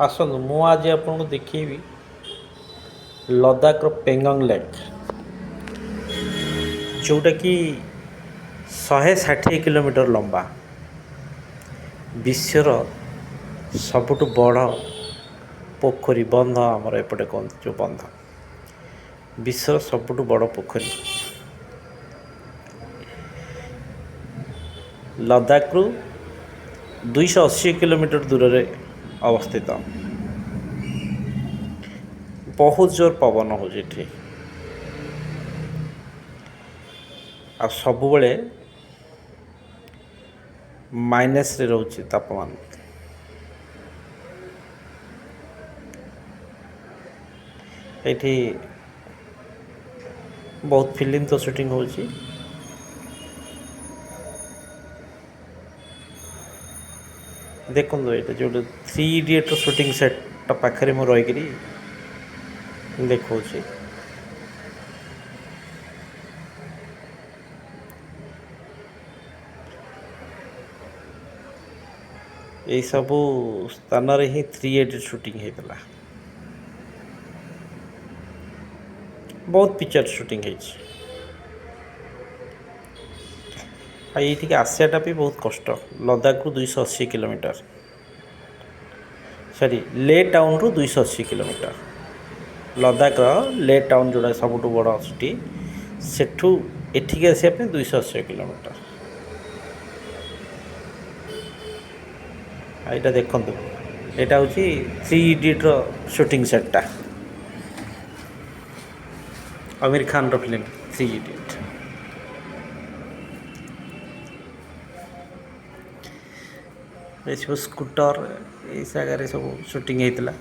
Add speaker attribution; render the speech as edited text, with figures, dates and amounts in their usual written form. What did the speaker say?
Speaker 1: ଆସନ୍ତୁ ମୁଁ ଆଜି ଆପଣଙ୍କୁ ଦେଖେଇବି ଲଦାଖର ପେଙ୍ଗଙ୍ଗ ଲେକ୍, ଯେଉଁଟାକି 160 କିଲୋମିଟର ଲମ୍ବା। ବିଶ୍ୱର ସବୁଠୁ ବଡ଼ ପୋଖରୀ ବନ୍ଧ, ଆମର ଏପଟେ କୁହନ୍ତି ଯେଉଁ ବନ୍ଧ, ବିଶ୍ୱର ସବୁଠୁ ବଡ଼ ପୋଖରୀ ଲଦାଖରୁ 280 କିଲୋମିଟର ଦୂରରେ ଅବସ୍ଥିତ। ବହୁତ ଜୋର ପବନ ହେଉଛି ଏଠି, ଆଉ ସବୁବେଳେ ମାଇନସରେ ରହୁଛି ତାପମାନ। ଏଇଠି ବହୁତ ଫିଲ୍ମ ତ ସୁଟିଂ ହେଉଛି। ଦେଖନ୍ତୁ ଏଇଟା ଯେଉଁଟା 3 ଇଡ଼ିଏଟ୍ର ସୁଟିଂ ସେଟ୍ଟା ପାଖରେ ମୁଁ ରହିକିରି ଦେଖାଉଛି। ଏଇସବୁ ସ୍ଥାନରେ ହିଁ 3 ଇଡ଼ିଏଟ୍ ସୁଟିଂ ହେଇଥିଲା। ବହୁତ ପିକ୍ଚର ସୁଟିଂ ହେଇଛି। ଆଉ ଏଇଠିକି ଆସିବାଟା ବି ବହୁତ କଷ୍ଟ। ଲଦାଖରୁ 280 କିଲୋମିଟର, ସରି ଲେ ଟାଉନରୁ 280 କିଲୋମିଟର। ଲଦାଖର ଲେ ଟାଉନ୍ ଯେଉଁଟା ସବୁଠୁ ବଡ଼ ସିଟି, ସେଠୁ ଏଠିକି ଆସିବା ପାଇଁ 280 କିଲୋମିଟର। ଏଇଟା ଦେଖନ୍ତୁ, ଏଇଟା ହେଉଛି 3 ଇଡ଼ିଏଟ୍ର ସୁଟିଂ ସେଟ୍ଟା, ଆମିର ଖାନର ଫିଲ୍ମ 3 ଇଡ଼ିଏଟ୍। ଏସବୁ ସ୍କୁଟର ଏଇ ଜାଗାରେ ସବୁ ସୁଟିଂ ହେଇଥିଲା।